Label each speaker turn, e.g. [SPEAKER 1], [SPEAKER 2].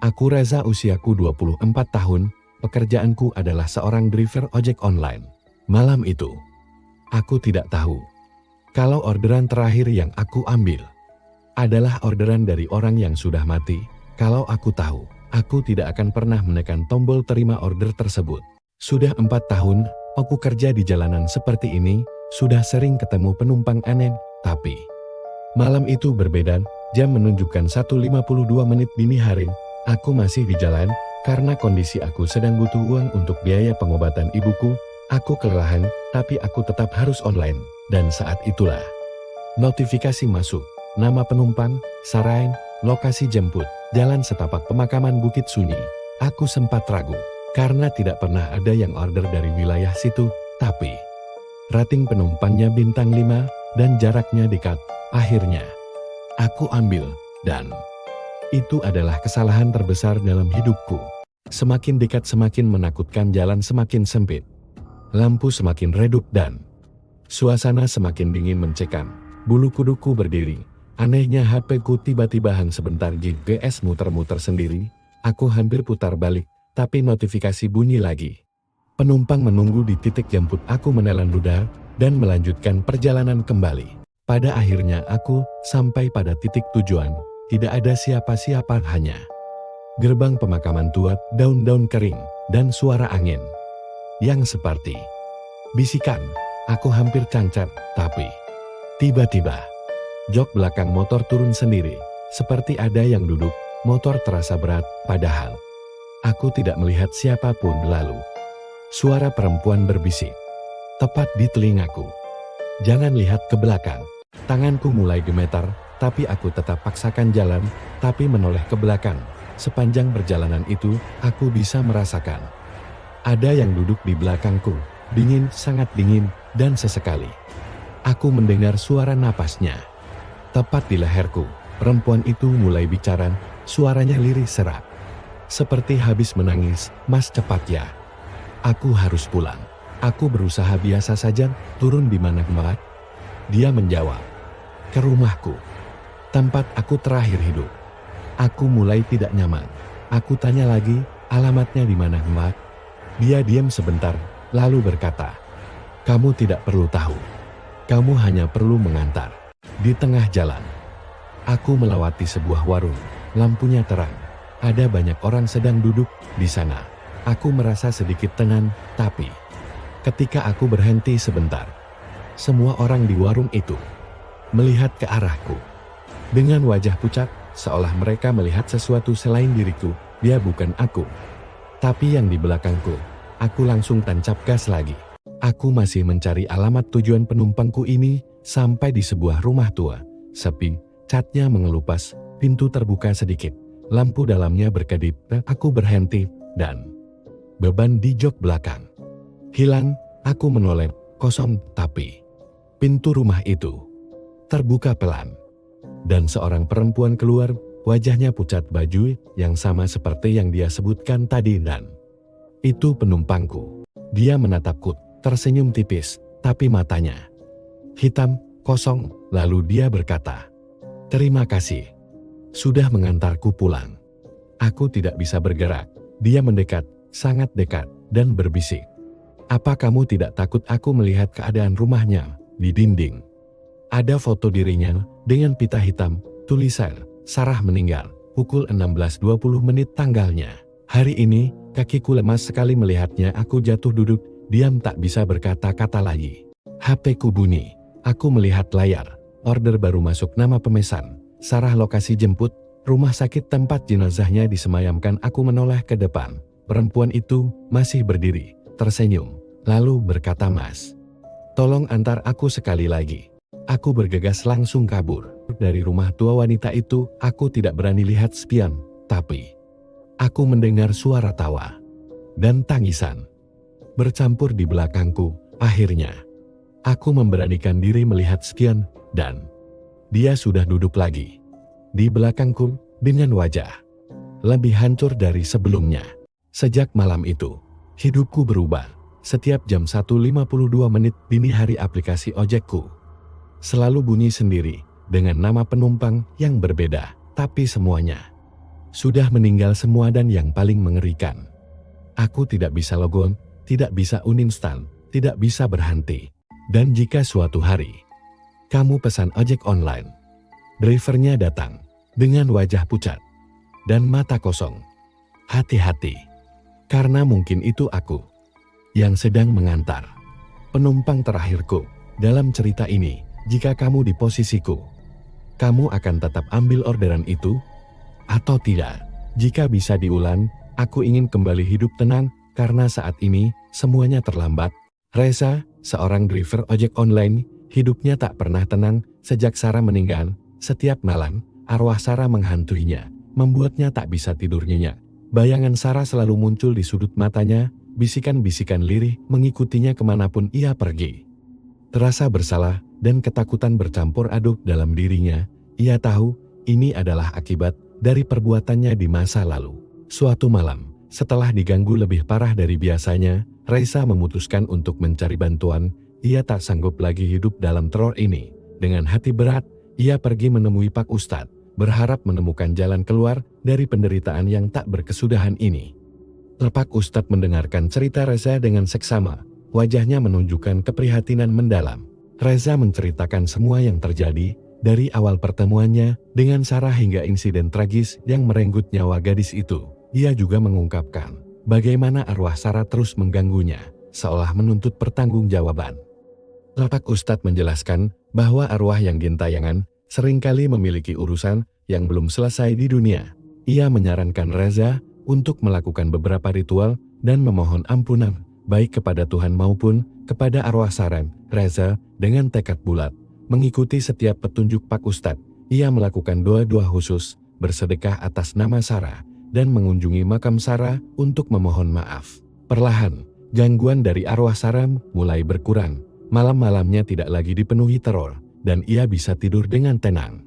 [SPEAKER 1] Aku Reza, usiaku 24 tahun, pekerjaanku adalah seorang driver ojek online. Malam itu, aku tidak tahu kalau orderan terakhir yang aku ambil adalah orderan dari orang yang sudah mati. Kalau aku tahu, aku tidak akan pernah menekan tombol terima order tersebut. Sudah 4 tahun, aku kerja di jalanan seperti ini, sudah sering ketemu penumpang aneh, tapi malam itu berbeda. Jam menunjukkan 1.52 menit dini hari. Aku masih di jalan, karena kondisi aku sedang butuh uang untuk biaya pengobatan ibuku. Aku kelelahan, tapi aku tetap harus online. Dan saat itulah notifikasi masuk. Nama penumpang, Sarain, lokasi jemput, Jalan Setapak Pemakaman Bukit Sunyi. Aku sempat ragu, karena tidak pernah ada yang order dari wilayah situ, tapi rating penumpangnya bintang 5, dan jaraknya dekat. Akhirnya, aku ambil, dan itu adalah kesalahan terbesar dalam hidupku. Semakin dekat semakin menakutkan, jalan semakin sempit, lampu semakin redup dan suasana semakin dingin mencekam. Bulu kuduku berdiri. Anehnya HP-ku tiba-tiba hang sebentar, GPS muter-muter sendiri. Aku hampir putar balik, tapi notifikasi bunyi lagi. Penumpang menunggu di titik jemput. Aku menelan ludah dan melanjutkan perjalanan kembali. Pada akhirnya aku sampai pada titik tujuan. Tidak ada siapa-siapa, hanya gerbang pemakaman tua, daun-daun kering, dan suara angin yang seperti bisikan. Aku hampir cacat, tapi tiba-tiba jok belakang motor turun sendiri, seperti ada yang duduk. Motor terasa berat, padahal aku tidak melihat siapapun. Lalu suara perempuan berbisik tepat di telingaku, "Jangan lihat ke belakang." Tanganku mulai gemetar, tapi aku tetap paksakan jalan, tapi menoleh ke belakang. Sepanjang perjalanan itu, aku bisa merasakan ada yang duduk di belakangku. Dingin, sangat dingin, dan sesekali aku mendengar suara napasnya tepat di leherku. Perempuan itu mulai bicara, suaranya lirih serak, seperti habis menangis. "Mas, cepat ya. Aku harus pulang." Aku berusaha biasa saja. "Turun di mana, Mbak?" Dia menjawab, "Ke rumahku, tempat aku terakhir hidup." Aku mulai tidak nyaman. Aku tanya lagi, "Alamatnya di mana, Mbak?" Dia diam sebentar, lalu berkata, "Kamu tidak perlu tahu. Kamu hanya perlu mengantar." Di tengah jalan, aku melewati sebuah warung. Lampunya terang. Ada banyak orang sedang duduk di sana. Aku merasa sedikit tenang, tapi ketika aku berhenti sebentar, semua orang di warung itu melihat ke arahku dengan wajah pucat, seolah mereka melihat sesuatu selain diriku. Dia bukan aku, tapi yang di belakangku. Aku langsung tancap gas lagi. Aku masih mencari alamat tujuan penumpangku ini, sampai di sebuah rumah tua, sepi, catnya mengelupas, pintu terbuka sedikit, lampu dalamnya berkedip. Aku berhenti, dan beban di jok belakang hilang. Aku menoleh, kosong, tapi pintu rumah itu terbuka pelan, dan seorang perempuan keluar. Wajahnya pucat, baju yang sama seperti yang dia sebutkan tadi, dan itu penumpangku. Dia menatapku, tersenyum tipis, tapi matanya hitam, kosong. Lalu dia berkata, "Terima kasih sudah mengantarku pulang." Aku tidak bisa bergerak. Dia mendekat, sangat dekat, dan berbisik, "Apa kamu tidak takut?" Aku melihat keadaan rumahnya. Di dinding ada foto dirinya dengan pita hitam, tulisan, "Sarah meninggal, pukul 16.20 menit tanggalnya." Hari ini, kakiku lemas sekali melihatnya. Aku jatuh duduk, diam, tak bisa berkata-kata lagi. HP-ku bunyi. Aku melihat layar. Order baru masuk, nama pemesan, Sarah, lokasi jemput, rumah sakit tempat jenazahnya disemayamkan. Aku menoleh ke depan. Perempuan itu masih berdiri, tersenyum, lalu berkata, "Mas, tolong antar aku sekali lagi." Aku bergegas langsung kabur dari rumah tua wanita itu. Aku tidak berani lihat spion, tapi aku mendengar suara tawa dan tangisan bercampur di belakangku. Akhirnya, aku memberanikan diri melihat spion, dan dia sudah duduk lagi di belakangku dengan wajah lebih hancur dari sebelumnya. Sejak malam itu, hidupku berubah. Setiap jam 1.52 menit dini hari aplikasi ojekku selalu bunyi sendiri dengan nama penumpang yang berbeda, tapi semuanya Sudah meninggal semua dan yang paling mengerikan. Aku tidak bisa logon, tidak bisa uninstan, tidak bisa berhenti. Dan jika suatu hari kamu pesan ojek online, drivernya datang dengan wajah pucat dan mata kosong, hati-hati. Karena mungkin itu aku yang sedang mengantar penumpang terakhirku. Dalam cerita ini, jika kamu di posisiku, kamu akan tetap ambil orderan itu atau tidak? Jika bisa diulang, aku ingin kembali hidup tenang karena saat ini semuanya terlambat. Reza, seorang driver ojek online, hidupnya tak pernah tenang sejak Sarah meninggal. Setiap malam, arwah Sarah menghantuinya, membuatnya tak bisa tidur nyenyak. Bayangan Sarah selalu muncul di sudut matanya, bisikan-bisikan lirih mengikutinya kemanapun ia pergi. Terasa bersalah dan ketakutan bercampur aduk dalam dirinya. Ia tahu ini adalah akibat dari perbuatannya di masa lalu. Suatu malam, setelah diganggu lebih parah dari biasanya, Reza memutuskan untuk mencari bantuan. Ia tak sanggup lagi hidup dalam teror ini. Dengan hati berat, ia pergi menemui Pak Ustadz, berharap menemukan jalan keluar dari penderitaan yang tak berkesudahan ini. Pak Ustadz mendengarkan cerita Reza dengan seksama. Wajahnya menunjukkan keprihatinan mendalam. Reza menceritakan semua yang terjadi, dari awal pertemuannya dengan Sarah hingga insiden tragis yang merenggut nyawa gadis itu. Dia juga mengungkapkan bagaimana arwah Sarah terus mengganggunya, seolah menuntut pertanggungjawaban. Pak Ustadz menjelaskan bahwa arwah yang gentayangan seringkali memiliki urusan yang belum selesai di dunia. Ia menyarankan Reza untuk melakukan beberapa ritual dan memohon ampunan, baik kepada Tuhan maupun kepada arwah Sarah. Reza dengan tekad bulat mengikuti setiap petunjuk Pak Ustadz. Ia melakukan doa-doa khusus, bersedekah atas nama Sarah, dan mengunjungi makam Sarah untuk memohon maaf. Perlahan, gangguan dari arwah Sarah mulai berkurang. Malam-malamnya tidak lagi dipenuhi teror, dan ia bisa tidur dengan tenang.